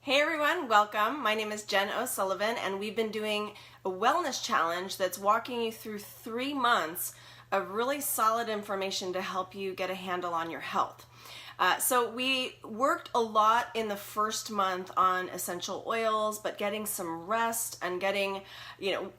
Hey everyone, welcome. My name is Jen O'Sullivan and we've been doing a wellness challenge that's walking you through 3 months of really solid information to help you get a handle on your health. So we worked a lot in the first month on essential oils, but getting some rest and getting,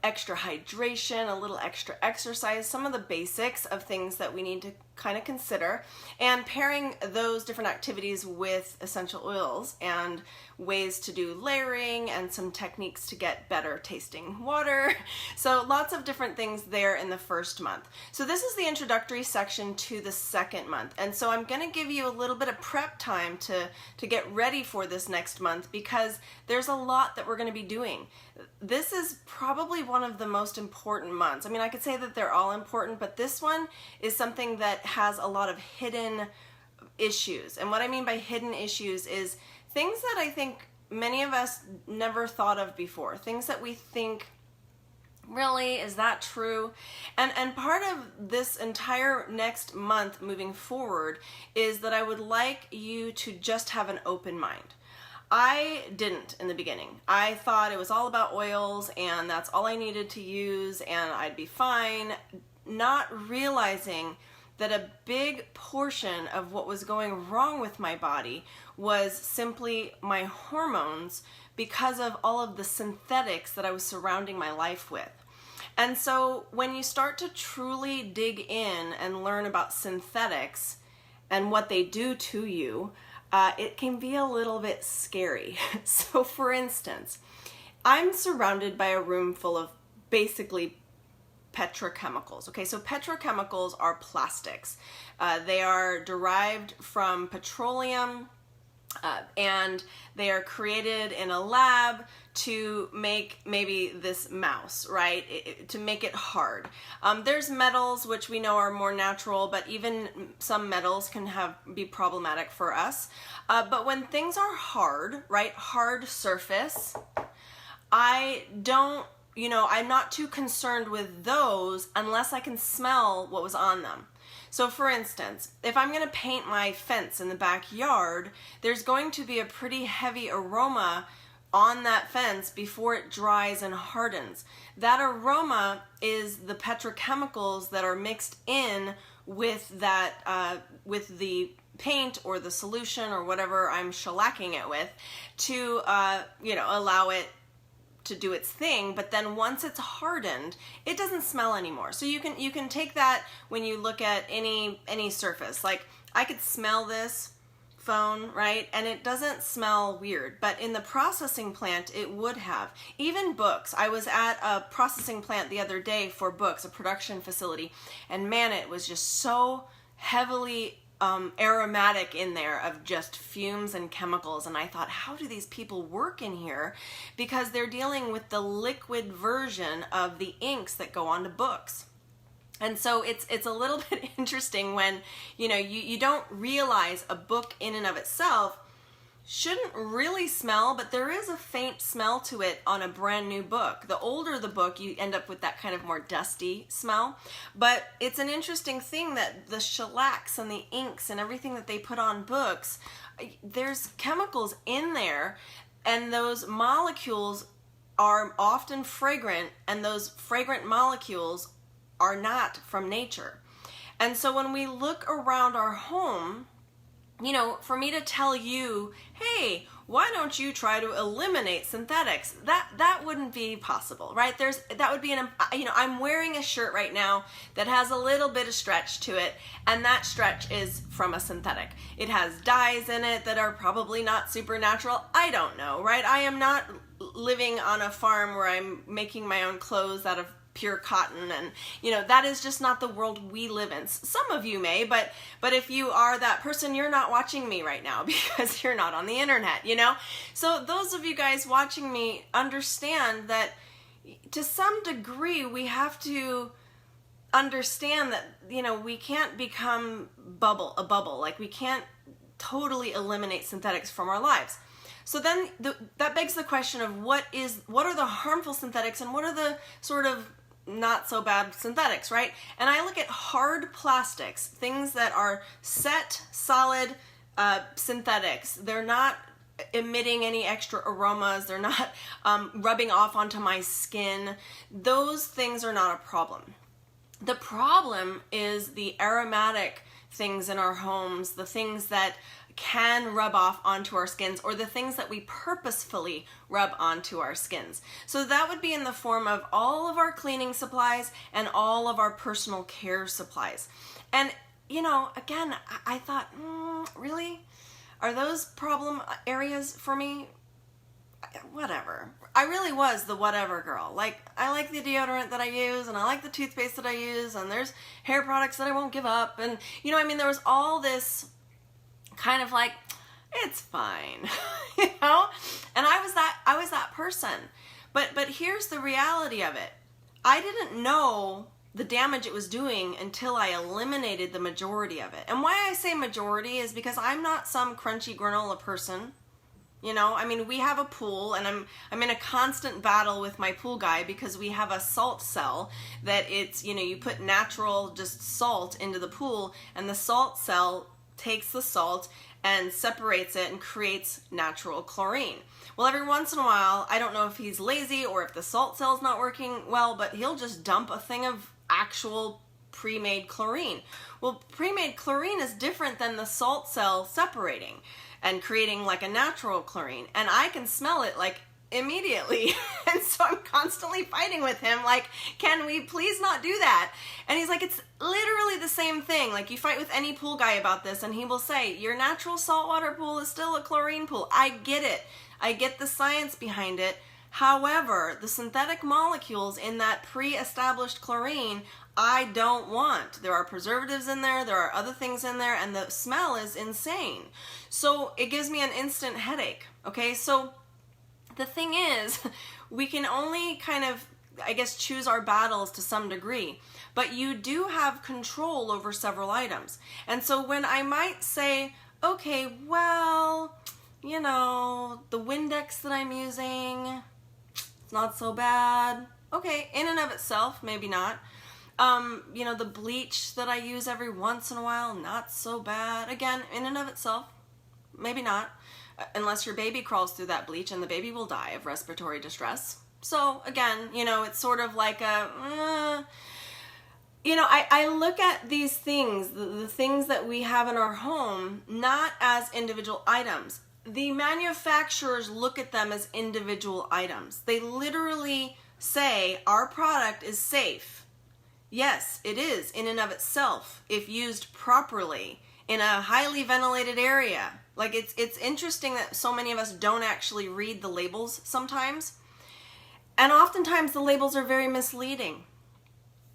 extra hydration, a little extra exercise, some of the basics of things that we need to kind of consider, and pairing those different activities with essential oils and ways to do layering and some techniques to get better tasting water. So lots of different things there in the first month. So this is the introductory section to the second month. And so I'm going to give you a little bit of prep time to get ready for this next month because there's a lot that we're going to be doing. This is probably one of the most important months. I mean, I could say that they're all important, but this one is something that has a lot of hidden issues. And what I mean by hidden issues is things that I think many of us never thought of before. Things that we think, really, is that true? And part of this entire next month moving forward is that I would like you to just have an open mind. I didn't in the beginning. I thought it was all about oils and that's all I needed to use and I'd be fine, not realizing that a big portion of what was going wrong with my body was simply my hormones because of all of the synthetics that I was surrounding my life with. And so when you start to truly dig in and learn about synthetics and what they do to you, it can be a little bit scary. So for instance, I'm surrounded by a room full of basically petrochemicals. Okay, so petrochemicals are plastics. They are derived from petroleum and they are created in a lab to make maybe this mouse, right? To make it hard. There's metals, which we know are more natural, but even some metals can be problematic for us. But when things are hard, right? Hard surface, I'm not too concerned with those unless I can smell what was on them. So for instance, if I'm going to paint my fence in the backyard, there's going to be a pretty heavy aroma on that fence before it dries and hardens. That aroma is the petrochemicals that are mixed in with that, with the paint or the solution or whatever I'm shellacking it with to, allow it to do its thing. But then once it's hardened, it doesn't smell anymore. So you can take that when you look at any surface. Like I could smell this phone, right? And it doesn't smell weird, but in the processing plant, it would have. Even books. I was at a processing plant the other day for books, a production facility, and man, it was just so heavily aromatic in there of just fumes and chemicals. And I thought, how do these people work in here? Because they're dealing with the liquid version of the inks that go onto books. And so it's a little bit interesting when, you don't realize a book in and of itself shouldn't really smell, but there is a faint smell to it on a brand new book. The older the book, you end up with that kind of more dusty smell. But it's an interesting thing that the shellacs and the inks and everything that they put on books, there's chemicals in there, and those molecules are often fragrant, and those fragrant molecules are not from nature. And so when we look around our home, for me to tell you, hey, why don't you try to eliminate synthetics? That wouldn't be possible, right? That would be I'm wearing a shirt right now that has a little bit of stretch to it, and that stretch is from a synthetic. It has dyes in it that are probably not supernatural. I don't know, right? I am not living on a farm where I'm making my own clothes out of pure cotton, and that is just not the world we live in. Some of you may, but if you are that person, you're not watching me right now because you're not on the internet, So those of you guys watching me understand that to some degree we have to understand that we can't become a bubble. Like we can't totally eliminate synthetics from our lives. So then that begs the question of what are the harmful synthetics and what are the sort of not so bad synthetics, right? And I look at hard plastics, things that are set, solid synthetics. They're not emitting any extra aromas. They're not rubbing off onto my skin. Those things are not a problem. The problem is the aromatic things in our homes, the things that can rub off onto our skins, or the things that we purposefully rub onto our skins. So that would be in the form of all of our cleaning supplies and all of our personal care supplies. And, you know, again, I thought, really? Are those problem areas for me? Whatever. I really was the whatever girl. Like, I like the deodorant that I use, and I like the toothpaste that I use, and there's hair products that I won't give up. And, you know, I mean, there was all this kind of like, it's fine, you know? And I was that person. But here's the reality of it. I didn't know the damage it was doing until I eliminated the majority of it. And why I say majority is because I'm not some crunchy granola person. You know, I mean, we have a pool, and I'm in a constant battle with my pool guy because we have a salt cell that it's, you know, you put natural just salt into the pool, and the salt cell takes the salt and separates it and creates natural chlorine. Well, every once in a while, I don't know if he's lazy or if the salt cell's not working well, but he'll just dump a thing of actual pre-made chlorine. Well, pre-made chlorine is different than the salt cell separating and creating like a natural chlorine, and I can smell it like immediately. And so I'm constantly fighting with him, like, can we please not do that? And he's like, it's literally the same thing. Like, you fight with any pool guy about this, and he will say, your natural saltwater pool is still a chlorine pool. I get it. I get the science behind it. However, the synthetic molecules in that pre-established chlorine, I don't want. There are preservatives in there, there are other things in there, and the smell is insane. So it gives me an instant headache, okay? So the thing is, we can only kind of, I guess, choose our battles to some degree, but you do have control over several items. And so when I might say, okay, well, you know, the Windex that I'm using, it's not so bad. Okay, in and of itself, maybe not. You know, the bleach that I use every once in a while, not so bad. Again, in and of itself, maybe not. Unless your baby crawls through that bleach, and the baby will die of respiratory distress. So again, you know, it's sort of like a, you know, I look at these things, the things that we have in our home, not as individual items. The manufacturers look at them as individual items. They literally say, our product is safe. Yes, it is in and of itself, if used properly in a highly ventilated area. Like, it's interesting that so many of us don't actually read the labels sometimes. And oftentimes the labels are very misleading.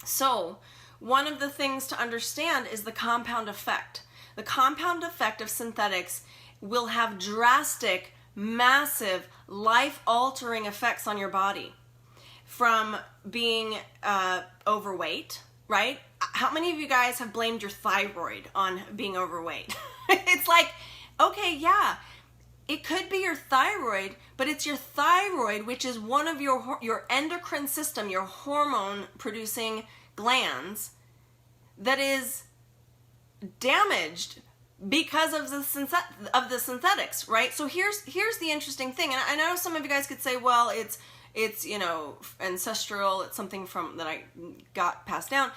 So one of the things to understand is the compound effect. The compound effect of synthetics will have drastic, massive, life-altering effects on your body. From being overweight, right? How many of you guys have blamed your thyroid on being overweight? It's like, okay, yeah, it could be your thyroid, but it's your thyroid, which is one of your endocrine system, your hormone producing glands, that is damaged because of the synthetics, right? So here's the interesting thing, and I know some of you guys could say, well, it's you know, ancestral, it's something from that I got passed down.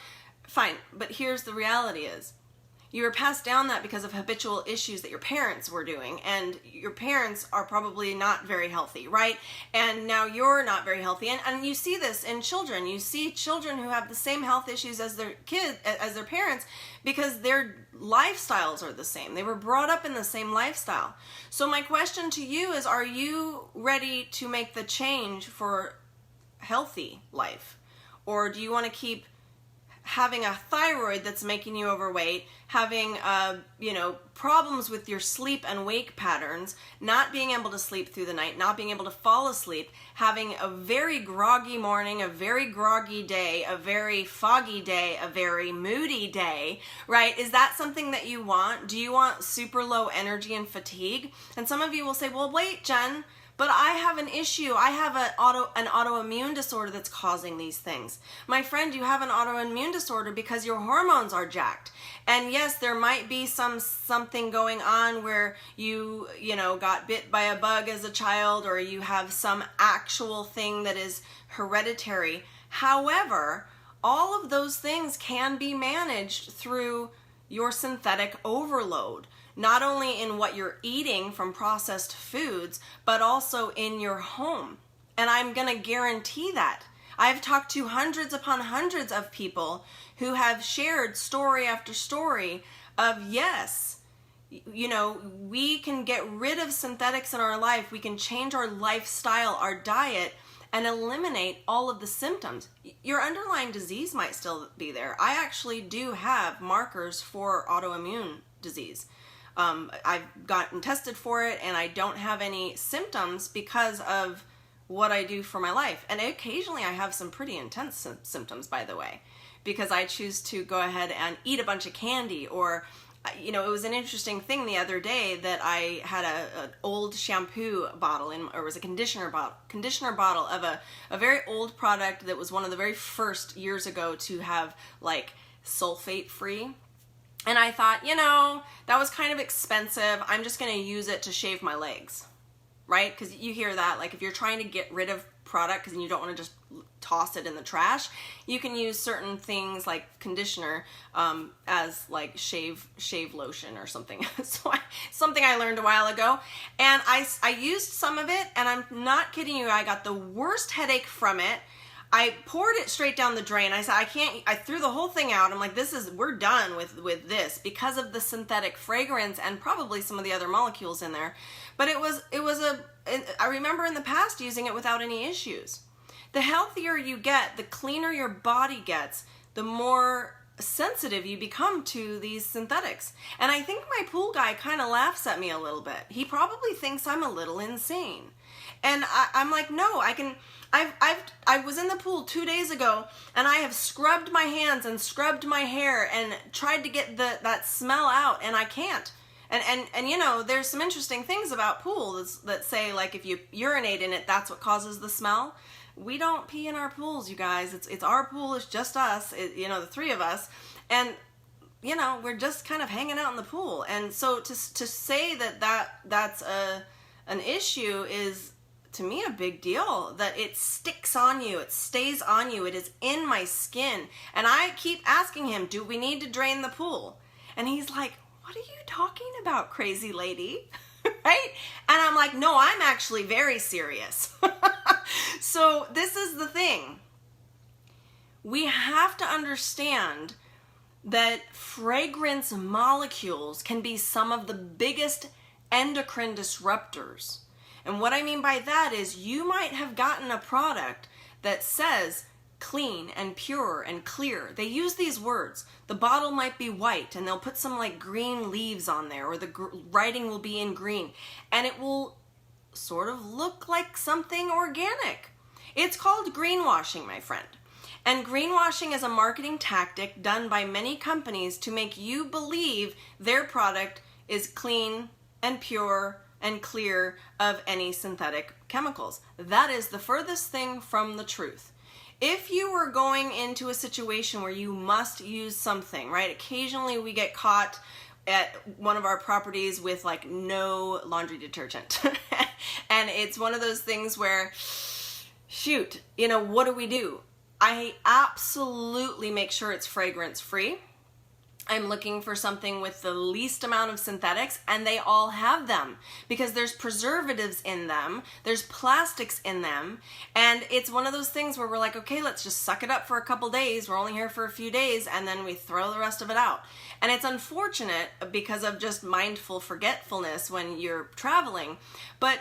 Fine, but here's the reality is, you were passed down that because of habitual issues that your parents were doing, and your parents are probably not very healthy, right? And now you're not very healthy, and you see this in children. You see children who have the same health issues as their parents, because their lifestyles are the same. They were brought up in the same lifestyle. So my question to you is, are you ready to make the change for healthy life? Or do you want to keep having a thyroid that's making you overweight, having you know, problems with your sleep and wake patterns, not being able to sleep through the night, not being able to fall asleep, having a very groggy morning, a very groggy day, a very foggy day, a very moody day, right? Is that something that you want? Do you want super low energy and fatigue? And some of you will say, well, wait, Jen, But I have an issue. I have an autoimmune disorder that's causing these things. My friend, you have an autoimmune disorder because your hormones are jacked. And yes, there might be something going on where you got bit by a bug as a child, or you have some actual thing that is hereditary. However, all of those things can be managed through your synthetic overload, not only in what you're eating from processed foods, but also in your home. And I'm going to guarantee that. I've talked to hundreds upon hundreds of people who have shared story after story of, yes, we can get rid of synthetics in our life. We can change our lifestyle, our diet, and eliminate all of the symptoms. Your underlying disease might still be there. I actually do have markers for autoimmune disease. I've gotten tested for it, and I don't have any symptoms because of what I do for my life. And occasionally I have some pretty intense symptoms, by the way, because I choose to go ahead and eat a bunch of candy, or it was an interesting thing the other day that I had an old shampoo bottle, or it was a conditioner bottle of a very old product that was one of the very first years ago to have like sulfate free. And I thought, that was kind of expensive. I'm just going to use it to shave my legs, right? Because you hear that, like if you're trying to get rid of product because you don't want to just toss it in the trash, you can use certain things like conditioner as like shave lotion or something. So something I learned a while ago, and I used some of it, and I'm not kidding you, I got the worst headache from it. I poured it straight down the drain. I said, I threw the whole thing out. I'm like, we're done with this because of the synthetic fragrance and probably some of the other molecules in there. But I remember in the past using it without any issues. The healthier you get, the cleaner your body gets, the more sensitive you become to these synthetics. And I think my pool guy kind of laughs at me a little bit. He probably thinks I'm a little insane. And I'm like, no, I was in the pool 2 days ago, and I have scrubbed my hands and scrubbed my hair and tried to get that smell out, and I can't. And there's some interesting things about pools that say, like, if you urinate in it, that's what causes the smell. We don't pee in our pools, you guys. It's our pool. It's just us, the three of us. And, we're just kind of hanging out in the pool. And so to say that's an issue is, to me, a big deal, that it sticks on you, it stays on you, it is in my skin. And I keep asking him, do we need to drain the pool? And he's like, what are you talking about, crazy lady? Right? And I'm like, no, I'm actually very serious. So this is the thing. We have to understand that fragrance molecules can be some of the biggest endocrine disruptors. And what I mean by that is, you might have gotten a product that says clean and pure and clear. They use these words. The bottle might be white, and they'll put some like green leaves on there, or the writing will be in green, and it will sort of look like something organic. It's called greenwashing, my friend. And greenwashing is a marketing tactic done by many companies to make you believe their product is clean and pure and clear of any synthetic chemicals. That is the furthest thing from the truth. If you were going into a situation where you must use something, right? Occasionally we get caught at one of our properties with like no laundry detergent. And it's one of those things where, shoot, what do? I absolutely make sure it's fragrance free. I'm looking for something with the least amount of synthetics, and they all have them because there's preservatives in them, there's plastics in them, and it's one of those things where we're like, okay, let's just suck it up for a couple days. We're only here for a few days, and then we throw the rest of it out. And it's unfortunate because of just mindful forgetfulness when you're traveling. But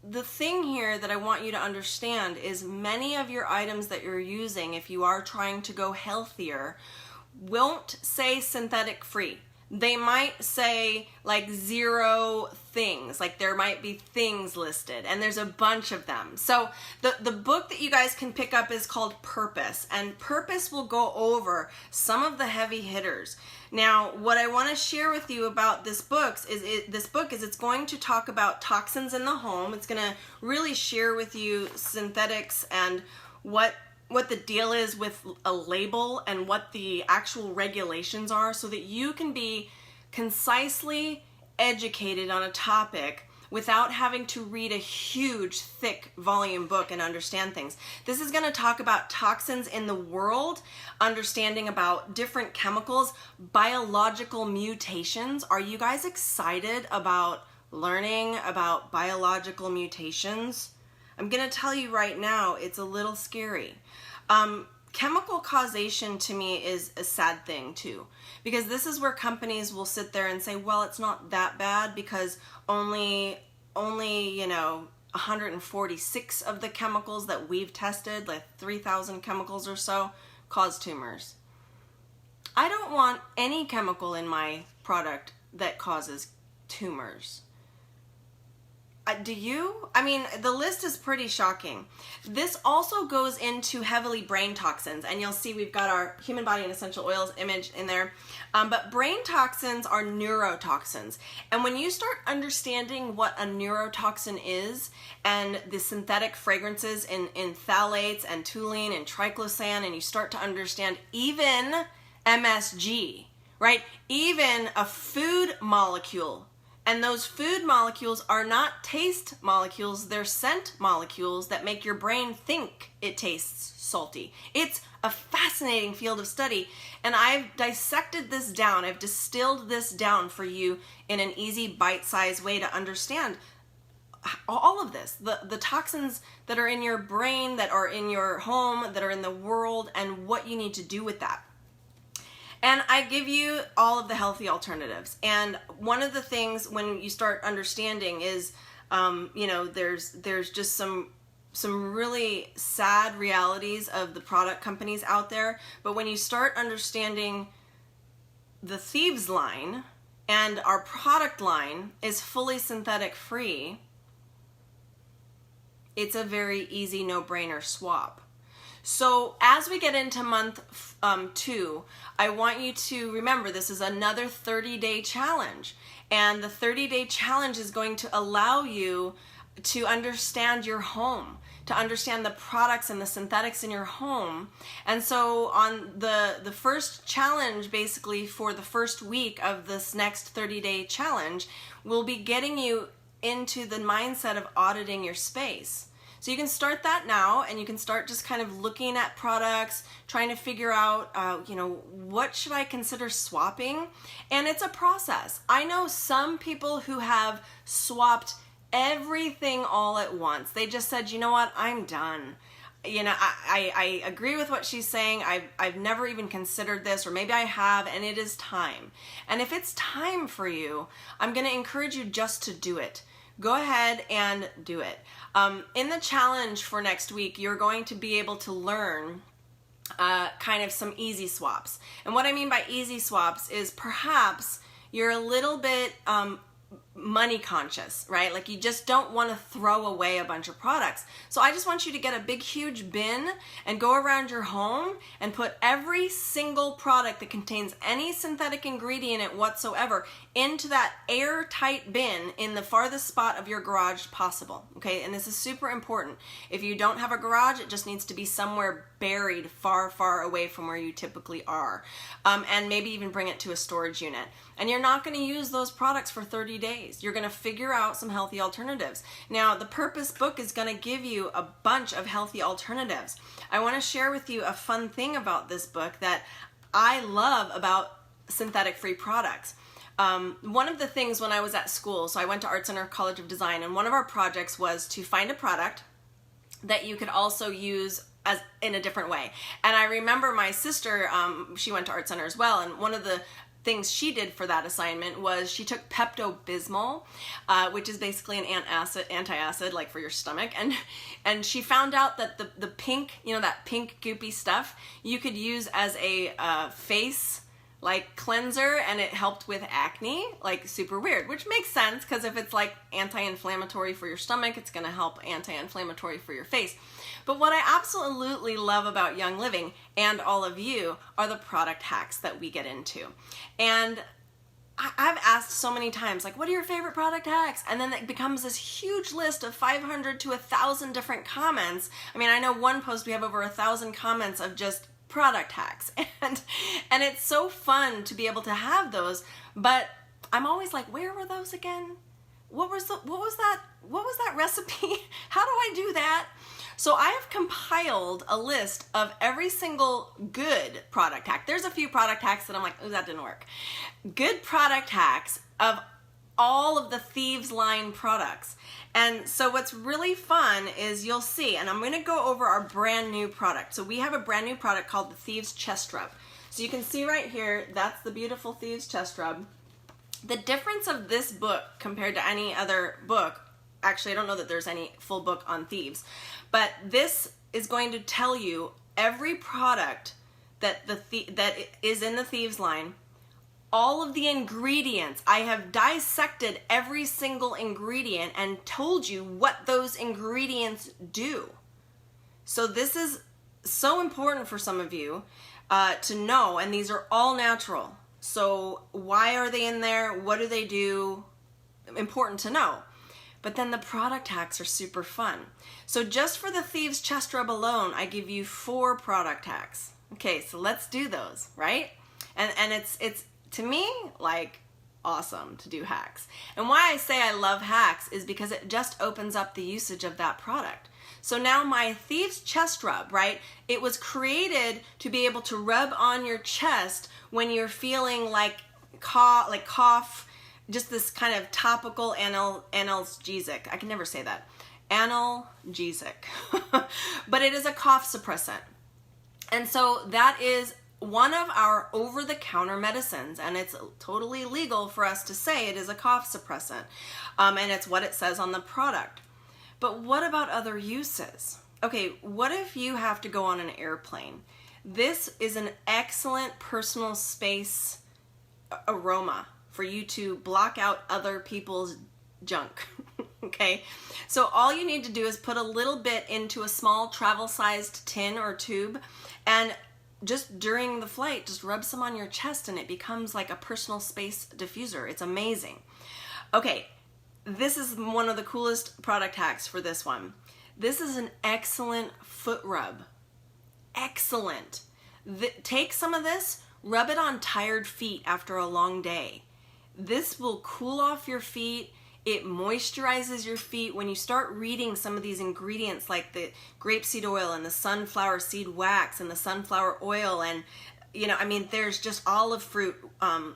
the thing here that I want you to understand is many of your items that you're using, if you are trying to go healthier, won't say synthetic free. they might say like 0 things, like there might be things listed, and there's a bunch of them. So the book that you guys can pick up is called Purpose, and Purpose will go over some of the heavy hitters. Now, what I want to share with you about this book is it's going to talk about toxins in the home. It's going to really share with you synthetics and what the deal is with a label and what the actual regulations are, so that you can be concisely educated on a topic without having to read a huge, thick volume book and understand things. This is going to talk about toxins in the world, understanding about different chemicals, biological mutations. Are you guys excited about learning about biological mutations? I'm going to tell you right now, it's a little scary. Chemical causation to me is a sad thing too, because this is where companies will sit there and say, well, it's not that bad because only 146 of the chemicals that we've tested, like 3,000 chemicals or so, cause tumors. I don't want any chemical in my product that causes tumors. Do you? I mean, the list is pretty shocking. This also goes into heavily brain toxins, and you'll see we've got our human body and essential oils image in there. But brain toxins are neurotoxins. And when you start understanding what a neurotoxin is, and the synthetic fragrances in phthalates and toluene and triclosan, and you start to understand even MSG, right? Even a food molecule. And those food molecules are not taste molecules, they're scent molecules that make your brain think it tastes salty. It's a fascinating field of study, and I've dissected this down, I've distilled this down for you in an easy bite-sized way to understand all of this, the toxins that are in your brain, that are in your home, that are in the world, and what you need to do with that. And I give you all of the healthy alternatives. And one of the things when you start understanding is, there's just some really sad realities of the product companies out there. But when you start understanding the Thieves line and our product line is fully synthetic free, it's a very easy no-brainer swap. So as we get into month 2, I want you to remember this is another 30-day challenge. And the 30-day challenge is going to allow you to understand your home, to understand the products and the synthetics in your home. And so on the first challenge, basically for the first week of this next 30-day challenge, we'll be getting you into the mindset of auditing your space. So you can start that now, and you can start just kind of looking at products, trying to figure out, what should I consider swapping? And it's a process. I know some people who have swapped everything all at once. They just said, you know what, I'm done. I agree with what she's saying. I've never even considered this, or maybe I have, and it is time. And if it's time for you, I'm going to encourage you just to do it. Go ahead and do it. In the challenge for next week, you're going to be able to learn kind of some easy swaps. And what I mean by easy swaps is perhaps you're a little bit money conscious, right? Like you just don't want to throw away a bunch of products. So I just want you to get a big, huge bin and go around your home and put every single product that contains any synthetic ingredient whatsoever into that airtight bin in the farthest spot of your garage possible. Okay, and this is super important. If you don't have a garage, it just needs to be somewhere buried far, far away from where you typically are. And maybe even bring it to a storage unit. And you're not going to use those products for 30 days. You're going to figure out some healthy alternatives. Now, the Purpose book is going to give you a bunch of healthy alternatives. I want to share with you a fun thing about this book that I love about synthetic-free products. One of the things when I was at school, so I went to Art Center College of Design, and one of our projects was to find a product that you could also use as in a different way. And I remember my sister, she went to Art Center as well, and one of the things she did for that assignment was she took Pepto-Bismol, which is basically an antacid, like for your stomach, and she found out that the pink, that pink goopy stuff, you could use as a face like cleanser and it helped with acne, like super weird, which makes sense because if it's like anti-inflammatory for your stomach, it's going to help anti-inflammatory for your face. But what I absolutely love about Young Living and all of you are the product hacks that we get into. And I've asked so many times, like, what are your favorite product hacks? And then it becomes this huge list of 500 to 1,000 different comments. I mean, I know one post we have over 1,000 comments of just product hacks, and it's so fun to be able to have those. But I'm always like, where were those again? What was that recipe? How do I do that? So I have compiled a list of every single good product hack. There's a few product hacks that I'm like, oh, that didn't work. Good product hacks of all of the Thieves line products. And so what's really fun is you'll see, and I'm going to go over our brand new product. So we have a brand new product called the Thieves Chest Rub. So you can see right here, that's the beautiful Thieves Chest Rub. The difference of this book compared to any other book, actually I don't know that there's any full book on thieves, but this is going to tell you every product that is in the Thieves line, all of the ingredients. I have dissected every single ingredient and told you what those ingredients do. So this is so important for some of you to know, and these are all natural. So why are they in there? What do they do? Important to know. But then the product hacks are super fun. So just for the Thieves Chest Rub alone, I give you 4 product hacks. Okay, so let's do those, right? And it's to me like awesome to do hacks. And why I say I love hacks is because it just opens up the usage of that product. So now my Thieves Chest Rub, right? It was created to be able to rub on your chest when you're feeling like cough, just this kind of topical analgesic. I can never say that. Analgesic. But it is a cough suppressant. And so that is one of our over-the-counter medicines, and it's totally legal for us to say it is a cough suppressant. And it's what it says on the product. But what about other uses? Okay, what if you have to go on an airplane? This is an excellent personal space aroma for you to block out other people's junk. Okay, so all you need to do is put a little bit into a small travel-sized tin or tube, and just during the flight, just rub some on your chest and it becomes like a personal space diffuser. It's amazing. Okay, this is one of the coolest product hacks for this one. This is an excellent foot rub. Excellent. Take some of this, rub it on tired feet after a long day. This will cool off your feet. It moisturizes your feet. When you start reading some of these ingredients like the grapeseed oil and the sunflower seed wax and the sunflower oil, and there's just olive fruit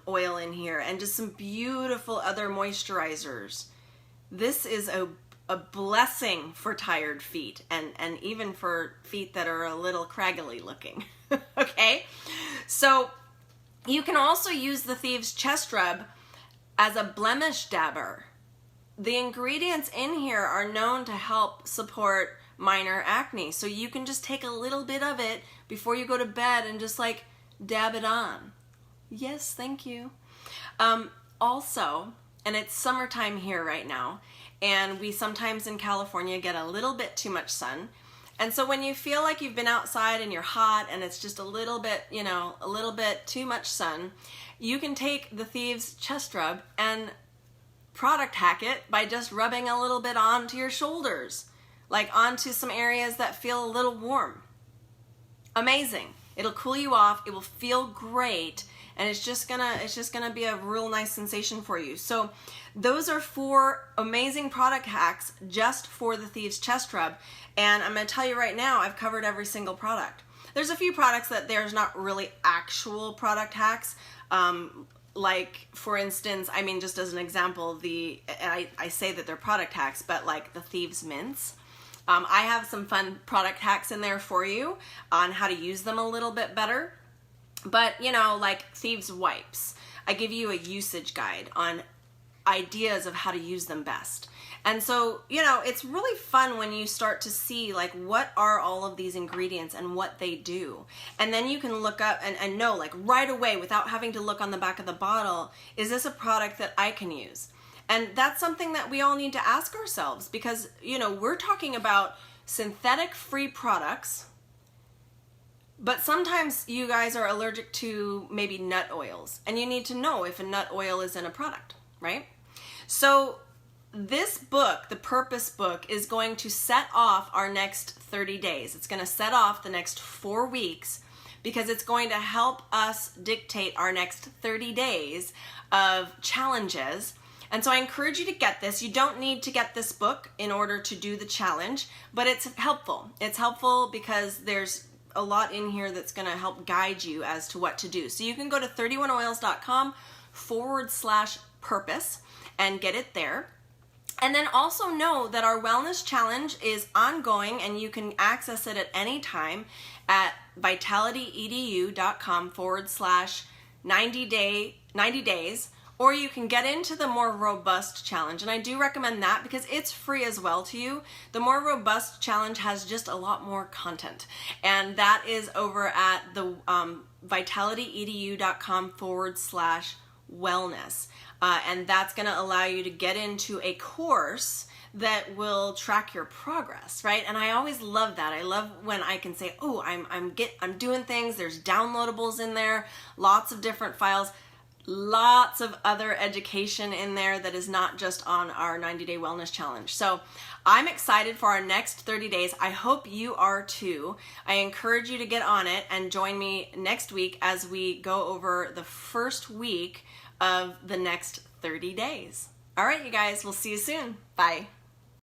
oil in here and just some beautiful other moisturizers. This is a blessing for tired feet and even for feet that are a little craggly looking. Okay, so you can also use the Thieves Chest Rub as a blemish dabber. The ingredients in here are known to help support minor acne. So you can just take a little bit of it before you go to bed and just like dab it on. Yes, thank you. Also, and it's summertime here right now, and we sometimes in California get a little bit too much sun. And so when you feel like you've been outside and you're hot and it's just a little bit too much sun, you can take the Thieves Chest Rub and product hack it by just rubbing a little bit onto your shoulders, like onto some areas that feel a little warm. Amazing. It'll cool you off. It will feel great. And it's just gonna be a real nice sensation for you. So those are 4 amazing product hacks just for the Thieves Chest Rub. And I'm gonna tell you right now, I've covered every single product. There's a few products that there's not really actual product hacks. Like for instance, just as an example, I say that they're product hacks, but like the Thieves Mints. I have some fun product hacks in there for you on how to use them a little bit better. But like Thieves Wipes, I give you a usage guide on ideas of how to use them best. And so, you know, it's really fun when you start to see like what are all of these ingredients and what they do. And then you can look up and know like right away without having to look on the back of the bottle, is this a product that I can use? And that's something that we all need to ask ourselves because, you know, we're talking about synthetic free products, but sometimes you guys are allergic to maybe nut oils and you need to know if a nut oil is in a product, right? So this book, the Purpose book, is going to set off our next 30 days. It's going to set off the next 4 weeks because it's going to help us dictate our next 30 days of challenges. And so I encourage you to get this. You don't need to get this book in order to do the challenge, but it's helpful. It's helpful because there's a lot in here that's going to help guide you as to what to do. So you can go to 31oils.com/purpose and get it there. And then also know that our wellness challenge is ongoing and you can access it at any time at vitalityedu.com/90 days, or you can get into the more robust challenge. And I do recommend that because it's free as well to you. The more robust challenge has just a lot more content. And that is over at the vitalityedu.com/wellness. And that's going to allow you to get into a course that will track your progress, right? And I always love that. I love when I can say, oh, I'm doing things. There's downloadables in there, lots of different files, lots of other education in there that is not just on our 90-day wellness challenge. So I'm excited for our next 30 days. I hope you are too. I encourage you to get on it and join me next week as we go over the first week of the next 30 days. All right, you guys, we'll see you soon. Bye.